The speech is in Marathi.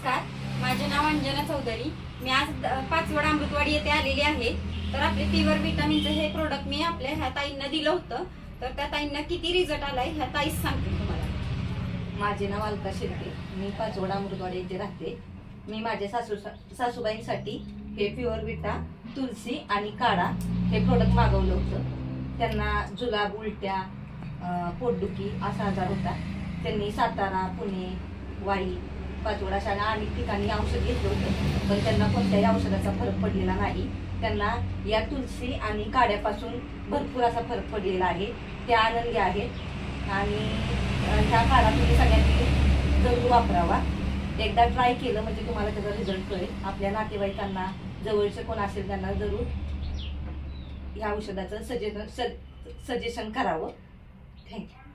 नमस्कार, माझे नाव अंजना चौधरी। मी आज पाचवडा अमृतवाडी येथे आलेली आहे। तर आपले प्युअर विटामिनचं हे प्रोडक्ट मी आपल्या ह्या ताईंना दिलं होतं। तर त्या ताईंना किती रिझल्ट आलाय ह्या ताईच सांगते तुम्हाला। माझे नाव अलका शिर्के, मी पाचवडा अमृतवाडी येथे राहते। मी माझ्या सासूबाईंसाठी हे प्युअर विटा तुलसी आणि काढा हे प्रोडक्ट मागवलं होतं। त्यांना जुलाब, उलट्या, पोटदुखी असा आजार होता। त्यांनी सातारा, पुणे, वाई, पाचवडा शाळा अनेक ठिकाणी औषध घेतलं होतं, पण त्यांना कोणत्याही औषधाचा फरक पडलेला नाही। त्यांना या तुलसी आणि काढ्यापासून भरपूर असा फरक पडलेला आहे। ते आनंदी आहेत आणि ह्या काढा तुम्ही सगळ्यांनी जरूर वापरावा। एकदा ट्राय केलं म्हणजे तुम्हाला त्याचा रिझल्ट कळेल। आपल्या नातेवाईकांना, जवळचे कोण असेल त्यांना जरूर ह्या औषधाचं सजेशन करावं। थँक्यू।